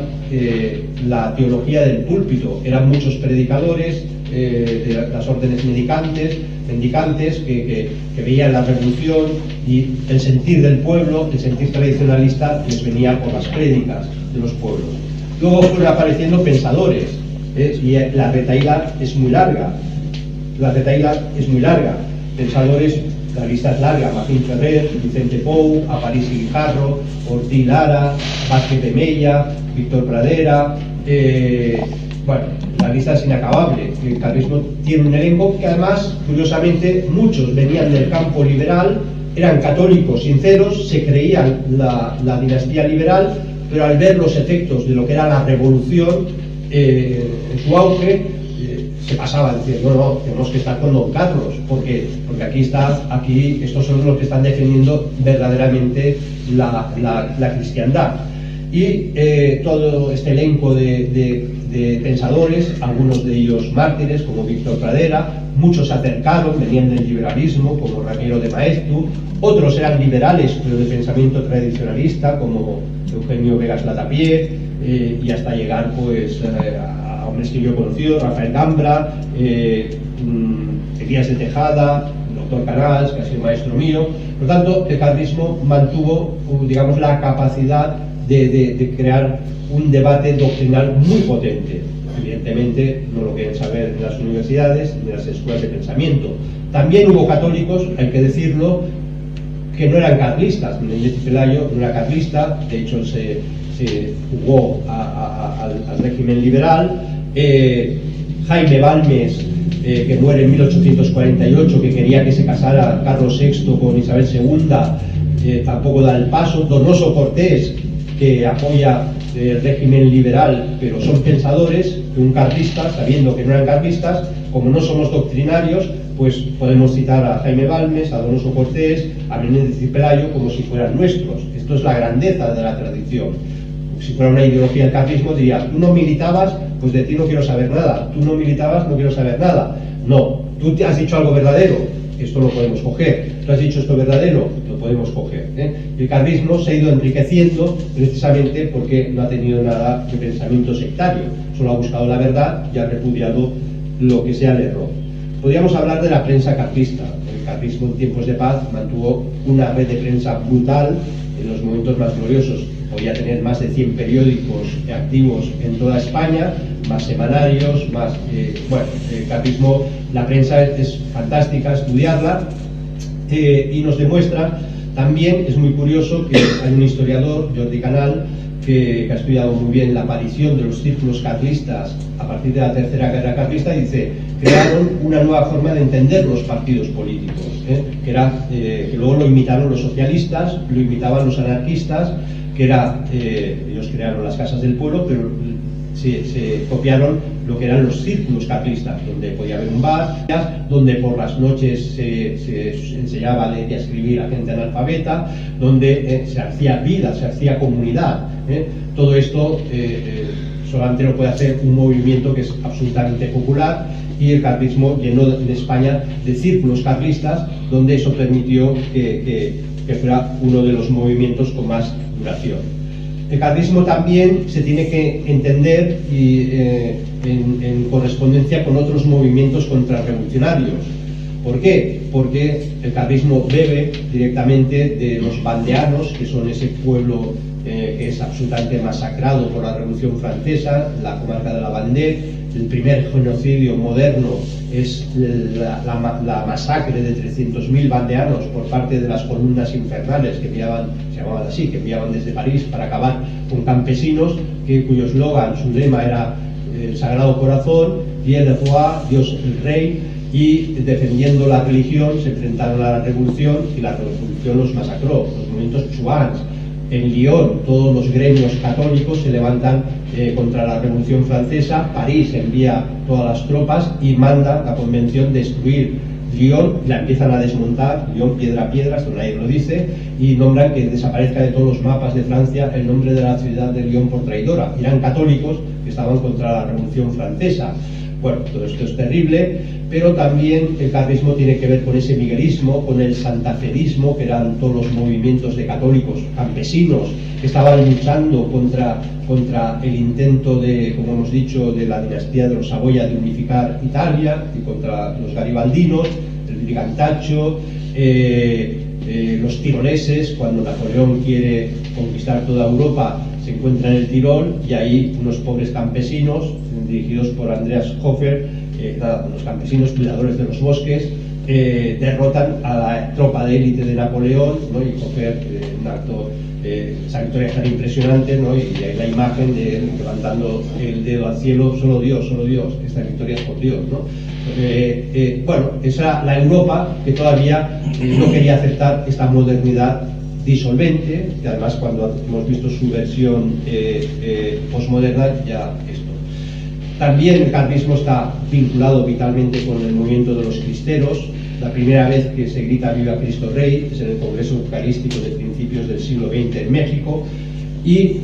la teología del púlpito. Eran muchos predicadores de las órdenes mendicantes que veían la revolución, y el sentir del pueblo, el sentir tradicionalista, les venía por las prédicas de los pueblos. Luego fueron apareciendo pensadores, y la retahíla es muy larga. Pensadores, la lista es larga: Martín Ferrer, Vicente Pou, Aparici Guijarro, Ortí Lara, Vázquez de Mella, Víctor Pradera. Bueno, la lista es inacabable. El carlismo tiene un elenco que además, curiosamente, muchos venían del campo liberal, eran católicos sinceros, se creían la dinastía liberal, pero al ver los efectos de lo que era la revolución en su auge, se pasaba a decir, no, tenemos que estar con Don Carlos, porque aquí estos son los que están defendiendo verdaderamente la cristiandad. Y todo este elenco de pensadores, algunos de ellos mártires, como Víctor Pradera, muchos se acercaron, venían del liberalismo, como Ramiro de Maeztu, otros eran liberales, pero de pensamiento tradicionalista, como Eugenio Vegas Latapié, y hasta llegar pues a hombres que yo he conocido: Rafael Gambra, Elías de Tejada, el doctor Canals, que ha sido maestro mío. Por lo tanto, el carlismo mantuvo, digamos, la capacidad de crear un debate doctrinal muy potente. Evidentemente no lo quieren saber en las universidades ni en las escuelas de pensamiento. También hubo católicos, hay que decirlo, que no eran carlistas. Menéndez y Pelayo no era carlista, de hecho se jugó al régimen liberal. Jaime Balmes, que muere en 1848, que quería que se casara Carlos VI con Isabel II, tampoco da el paso. Donoso Cortés, que apoya el régimen liberal, pero son pensadores, que un carlista, sabiendo que no eran carlistas, como no somos doctrinarios, pues podemos citar a Jaime Balmes, a Donoso Cortés, a Menéndez y Pelayo como si fueran nuestros. Esto es la grandeza de la tradición. Si fuera una ideología del carlismo, diría: tú no militabas, pues de ti no quiero saber nada; tú no militabas, no quiero saber nada. No, tú te has dicho algo verdadero, esto lo podemos coger; tú has dicho esto verdadero, lo podemos coger. El carlismo se ha ido enriqueciendo precisamente porque no ha tenido nada de pensamiento sectario, solo ha buscado la verdad y ha repudiado lo que sea el error. Podríamos hablar de la prensa carlista. El carlismo en tiempos de paz mantuvo una red de prensa brutal en los momentos más gloriosos. Podía tener más de 100 periódicos activos en toda España, más semanarios, más... el carlismo, la prensa es fantástica estudiarla, y nos demuestra también, es muy curioso, que hay un historiador, Jordi Canal, que ha estudiado muy bien la aparición de los círculos carlistas a partir de la Tercera Guerra Carlista, dice: crearon una nueva forma de entender los partidos políticos, que luego lo imitaron los socialistas, lo imitaban los anarquistas, ellos crearon las casas del pueblo, pero se copiaron lo que eran los círculos carlistas, donde podía haber un bar, donde por las noches se enseñaba a leer y a escribir a gente analfabeta, donde se hacía vida, se hacía comunidad. Todo esto solamente lo puede hacer un movimiento que es absolutamente popular, y el carlismo llenó en España de círculos carlistas, donde eso permitió que fuera uno de los movimientos con más duración. El carlismo también se tiene que entender en correspondencia con otros movimientos contrarrevolucionarios. ¿Por qué? Porque el carlismo bebe directamente de los vandeanos, que son ese pueblo que es absolutamente masacrado por la Revolución Francesa, la comarca de la Vendée. El primer genocidio moderno es la masacre de 300.000 vandeanos por parte de las columnas infernales que enviaban, se llamaban así, que enviaban desde París para acabar con campesinos, cuyo eslogan, su lema era el Sagrado Corazón, Dieu le roi, Dios el Rey, y defendiendo la religión se enfrentaron a la revolución, y la revolución los masacró. Los movimientos chuans. En Lyon todos los gremios católicos se levantan contra la Revolución Francesa. París envía todas las tropas y manda la convención destruir Lyon, la empiezan a desmontar, Lyon piedra a piedra, esto nadie lo dice, y nombran que desaparezca de todos los mapas de Francia el nombre de la ciudad de Lyon por traidora. Eran católicos que estaban contra la Revolución Francesa. Bueno, todo esto es terrible, pero también el carlismo tiene que ver con ese miguelismo, con el santaferismo, que eran todos los movimientos de católicos campesinos que estaban luchando contra el intento de, como hemos dicho, de la dinastía de los Saboya de unificar Italia, y contra los garibaldinos, el brigantacho, los tiroleses. Cuando Napoleón quiere conquistar toda Europa, se encuentra en el Tirol, y ahí unos pobres campesinos dirigidos por Andreas Hofer, los campesinos cuidadores de los bosques, derrotan a la tropa de élite de Napoleón, ¿no? Y Hofer, un acto, esa victoria es tan impresionante, ¿no? Y hay la imagen de él levantando el dedo al cielo: solo Dios, esta victoria es por Dios, ¿no? Bueno, esa era la Europa que todavía no quería aceptar esta modernidad disolvente, que además, cuando hemos visto su versión posmoderna, ya esto. También el carlismo está vinculado vitalmente con el movimiento de los cristeros. La primera vez que se grita Viva Cristo Rey es en el Congreso Eucarístico de principios del siglo XX en México, y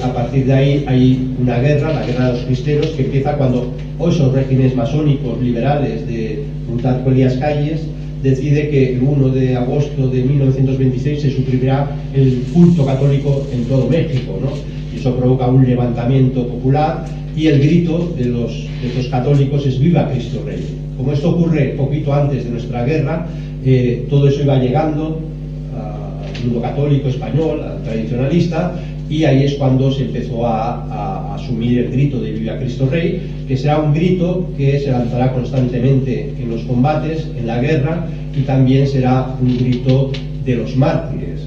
a partir de ahí hay una guerra, la guerra de los cristeros, que empieza cuando esos regímenes masónicos liberales de Plutarco Elías Calles decide que el 1 de agosto de 1926 se suprimirá el culto católico en todo México, ¿no? Y eso provoca un levantamiento popular, y el grito de los católicos es Viva Cristo Rey. Como esto ocurre poquito antes de nuestra guerra, todo eso iba llegando al mundo católico español, al tradicionalista, y ahí es cuando se empezó a asumir el grito de Viva Cristo Rey, que será un grito que se lanzará constantemente en los combates, en la guerra, y también será un grito de los mártires.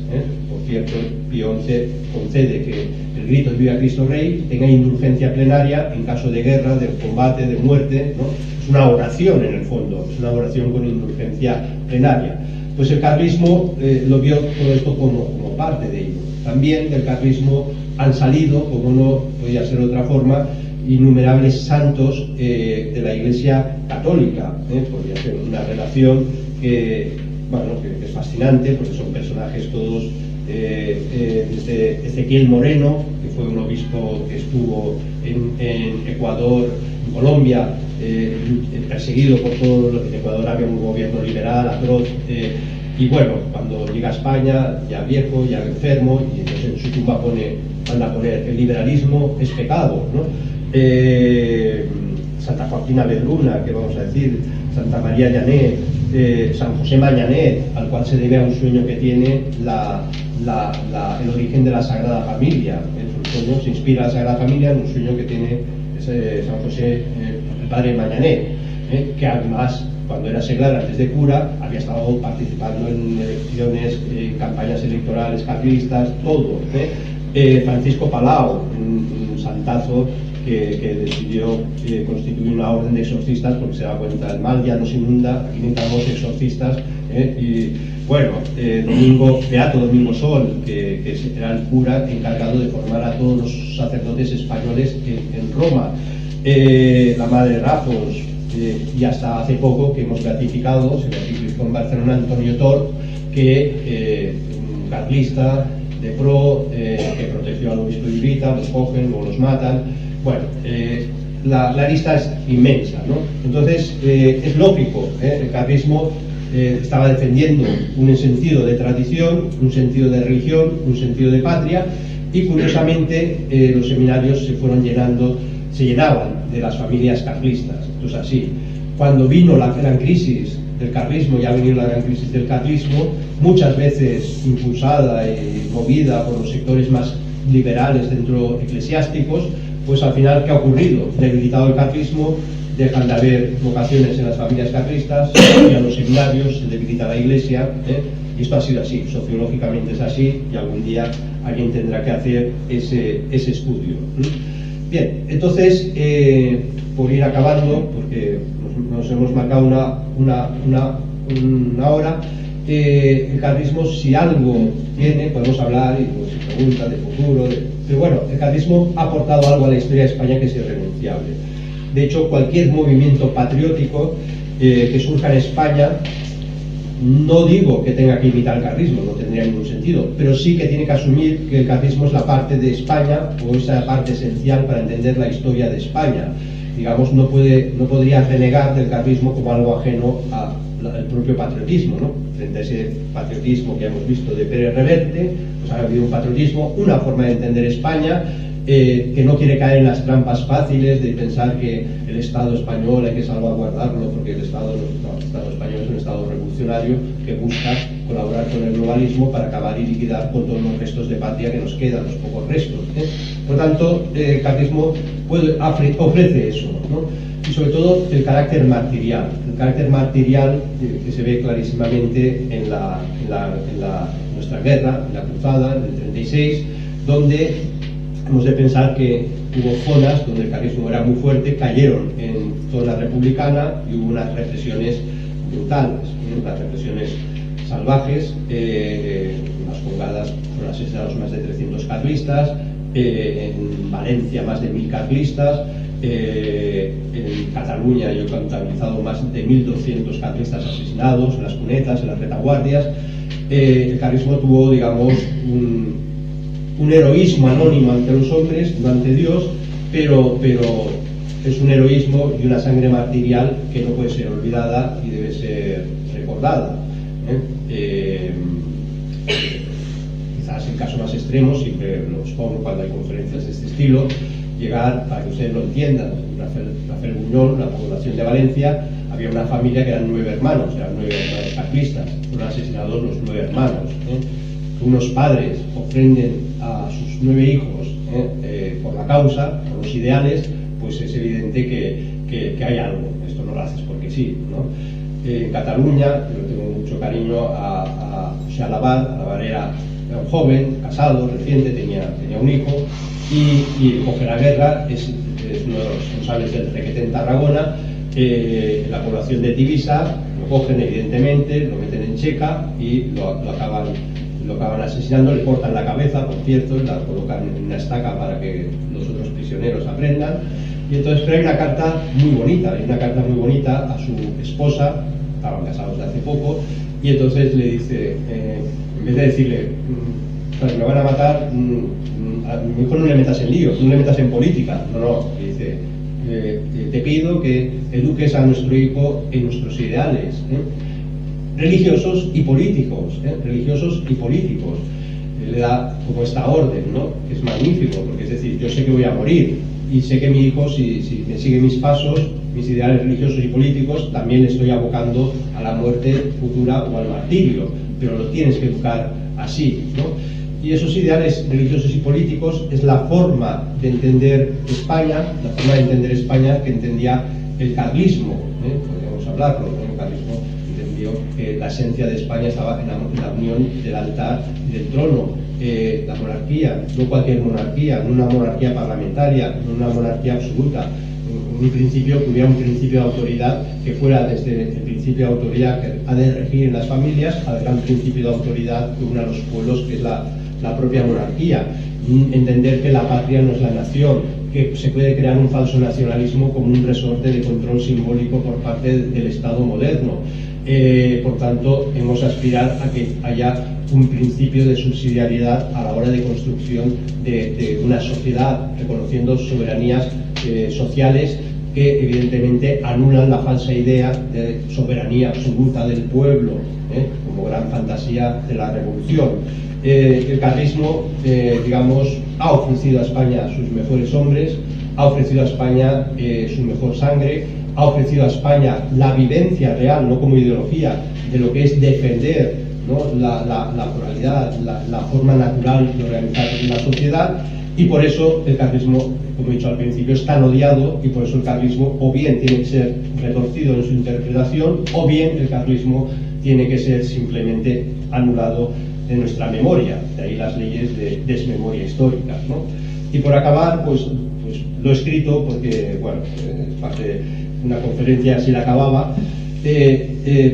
Por cierto, Pío XI concede que el grito de Viva Cristo Rey tenga indulgencia plenaria en caso de guerra, de combate, de muerte, ¿no? Es una oración, en el fondo, es una oración con indulgencia plenaria. Pues el carlismo lo vio todo esto como parte de ello. También del carlismo han salido, como no podía ser de otra forma, innumerables santos de la Iglesia Católica. Podría ser una relación que es fascinante, porque son personajes todos, desde Ezequiel Moreno, que fue un obispo que estuvo en Ecuador, en Colombia, perseguido por todo. En Ecuador había un gobierno liberal atroz, y bueno, cuando llega a España, ya viejo, ya enfermo, y entonces en su tumba van a poner: el liberalismo es pecado, ¿no? Santa Joaquina Vedruna, que vamos a decir, Santa María Llanet, San José Mañanet, al cual se debe a un sueño que tiene el origen de la Sagrada Familia. Su sueño se inspira a la Sagrada Familia en un sueño que tiene San José, el padre Mañanet, que además, cuando era seglar, antes de cura, había estado participando en elecciones, campañas electorales carlistas, todo. Francisco Palau, un santazo que decidió constituir una orden de exorcistas porque se da cuenta el mal ya nos inunda, aquí necesitamos exorcistas. Y bueno, Beato Domingo Sol, que era el cura encargado de formar a todos los sacerdotes españoles en Roma, la madre Rafos, y hasta hace poco que hemos beatificado, se beatificó en Barcelona, Antonio Tor, que un carlista de pro, que protegió al obispo de Ibrita, los cogen, luego los matan. Bueno, la lista es inmensa, ¿no? Entonces, es lógico, el carlismo estaba defendiendo un sentido de tradición, un sentido de religión, un sentido de patria, y curiosamente los seminarios se llenaban de las familias carlistas. Esto es así. Cuando vino la gran crisis del carlismo, ya ha venido la gran crisis del carlismo, muchas veces impulsada y movida por los sectores más liberales dentro eclesiásticos, pues al final, ¿qué ha ocurrido? Debilitado el carlismo, dejan de haber vocaciones en las familias carlistas, se los seminarios, se debilita la iglesia, y esto ha sido así, sociológicamente es así, y algún día alguien tendrá que hacer ese estudio. Bien, entonces, por ir acabando, porque nos hemos marcado una hora, el carlismo, si algo tiene, podemos hablar y pues, pregunta de futuro, pero bueno, el carlismo ha aportado algo a la historia de España que es irrenunciable. De hecho, cualquier movimiento patriótico que surja en España, no digo que tenga que imitar el carlismo, no tendría ningún sentido, pero sí que tiene que asumir que el carlismo es la parte de España, o esa parte esencial para entender la historia de España. Digamos, no podría renegar del carlismo como algo ajeno al propio patriotismo, ¿no? Frente a ese patriotismo que hemos visto de Pérez Reverte, pues ha habido un patriotismo, una forma de entender España, que no quiere caer en las trampas fáciles de pensar que el Estado español hay que salvaguardarlo porque el Estado español es un Estado revolucionario que busca colaborar con el globalismo para acabar y liquidar con todos los restos de patria que nos quedan, los pocos restos. Por tanto, el carlismo ofrece eso, ¿no? Y sobre todo el carácter martirial que se ve clarísimamente en nuestra guerra, en la cruzada, en el 36, donde hemos de pensar que hubo zonas donde el carlismo era muy fuerte, cayeron en zona republicana y hubo unas represiones brutales, unas represiones salvajes. Las Congadas fueron asesinados más de 300 carlistas, en Valencia más de 1000 carlistas, en Cataluña yo he contabilizado más de 1200 carlistas asesinados, en las cunetas, en las retaguardias. El carlismo tuvo, digamos, un heroísmo anónimo ante los hombres, no ante Dios, pero es un heroísmo y una sangre martirial que no puede ser olvidada y debe ser recordada. Quizás el caso más extremo, siempre los pongo cuando hay conferencias de este estilo, llegar, para que ustedes lo entiendan, Rafael Buñol, la población de Valencia, había una familia que eran 9 hermanos, eran 9 hermanos carlistas, fueron asesinados los 9 hermanos. Unos padres ofrenden a sus 9 hijos por la causa, por los ideales, pues es evidente que hay algo. Esto no lo haces porque sí, ¿no? En Cataluña, yo tengo mucho cariño a José Alabar era un joven, casado, reciente, tenía un hijo, y coge la guerra, es uno de los responsables del requete en Tarragona. La población de Tivisa lo cogen evidentemente, lo meten en checa y lo acaban asesinando, le cortan la cabeza, por cierto, la colocan en una estaca para que los otros prisioneros aprendan. Y entonces, pero hay una carta muy bonita, a su esposa, estaban casados de hace poco, y entonces le dice, en vez de decirle, me van a matar, mejor no le metas en líos, no le metas en política, no, le dice, te pido que eduques a nuestro hijo en nuestros ideales, religiosos y políticos, le da como esta orden, ¿no? Que es magnífico, porque es decir, yo sé que voy a morir y sé que mi hijo, si me sigue mis pasos, mis ideales religiosos y políticos, también le estoy abocando a la muerte futura o al martirio, pero lo tienes que educar así, ¿no? Y esos ideales religiosos y políticos es la forma de entender España, que entendía el carlismo, podríamos hablarlo, ¿no? El carlismo entendió que la esencia de España estaba en la unión del altar y del trono, la monarquía, no cualquier monarquía, no una monarquía parlamentaria, no una monarquía absoluta, un principio que hubiera un principio de autoridad que fuera desde el principio de autoridad que ha de regir en las familias al gran principio de autoridad que une a los pueblos, que es la propia monarquía. Entender que la patria no es la nación, que se puede crear un falso nacionalismo como un resorte de control simbólico por parte del Estado moderno. Por tanto, hemos de aspirar a que haya un principio de subsidiariedad a la hora de construcción de una sociedad, reconociendo soberanías sociales que evidentemente anulan la falsa idea de soberanía absoluta del pueblo, como gran fantasía de la revolución. El carlismo, digamos, ha ofrecido a España sus mejores hombres, ha ofrecido a España su mejor sangre, ha ofrecido a España la vivencia real, no como ideología, de lo que es defender, ¿no?, la pluralidad, la forma natural de organizar la sociedad, y por eso el carlismo, como he dicho al principio, es tan odiado, y por eso el carlismo o bien tiene que ser retorcido en su interpretación, o bien el carlismo tiene que ser simplemente anulado de nuestra memoria, de ahí las leyes de desmemoria histórica, ¿no? Y por acabar, pues lo he escrito porque, bueno, parte de una conferencia así la acababa,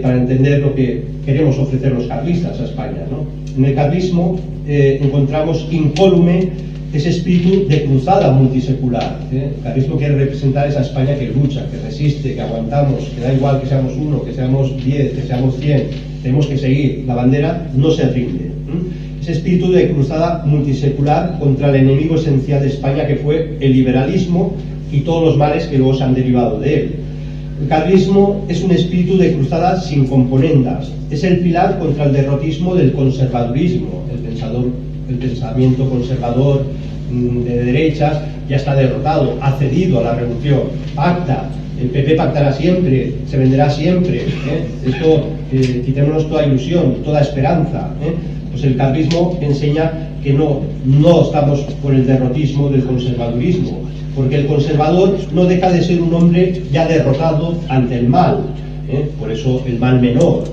para entender lo que queremos ofrecer los carlistas a España, ¿no? En el carlismo encontramos incólume ese espíritu de cruzada multisecular. El carlismo quiere representar esa España que lucha, que resiste, que aguantamos, que da igual que seamos 1, que seamos 10, que seamos 100, tenemos que seguir, la bandera no se rinde. Ese espíritu de cruzada multisecular contra el enemigo esencial de España, que fue el liberalismo y todos los males que luego se han derivado de él. El carlismo es un espíritu de cruzada sin componendas, es el pilar contra el derrotismo del conservadurismo. El pensamiento conservador de derechas ya está derrotado, ha cedido a la revolución, pacta, el PP pactará siempre, se venderá siempre, esto, quitémonos toda ilusión, toda esperanza, Pues el carlismo enseña que no estamos por el derrotismo del conservadurismo, porque el conservador no deja de ser un hombre ya derrotado ante el mal, por eso el mal menor,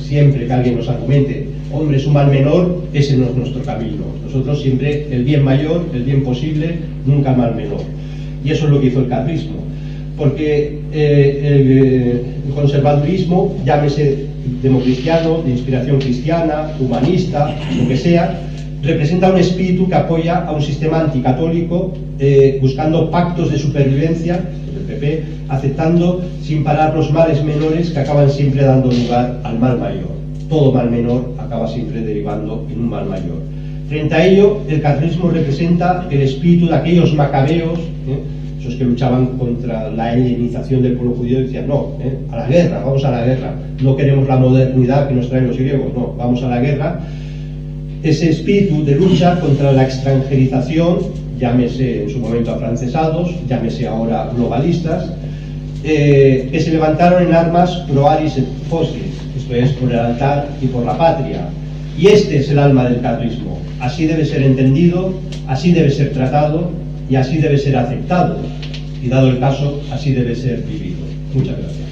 siempre que alguien nos argumente, hombre, es un mal menor, ese no es nuestro camino. Nosotros siempre el bien mayor, el bien posible, nunca mal menor. Y eso es lo que hizo el carlismo. Porque el conservadurismo, llámese democristiano, de inspiración cristiana, humanista, lo que sea, representa un espíritu que apoya a un sistema anticatólico, buscando pactos de supervivencia, el PP, aceptando sin parar los males menores que acaban siempre dando lugar al mal mayor. Todo mal menor acaba siempre derivando en un mal mayor. Frente a ello, el carlismo representa el espíritu de aquellos macabeos, esos que luchaban contra la helenización del pueblo judío, y decían, no, a la guerra, vamos a la guerra, no queremos la modernidad que nos traen los griegos, no, vamos a la guerra. Ese espíritu de lucha contra la extranjerización, llámese en su momento afrancesados, llámese ahora globalistas, que se levantaron en armas pro aris et fosis, esto es, por el altar y por la patria. Y este es el alma del carlismo. Así debe ser entendido, así debe ser tratado y así debe ser aceptado. Y dado el caso, así debe ser vivido. Muchas gracias.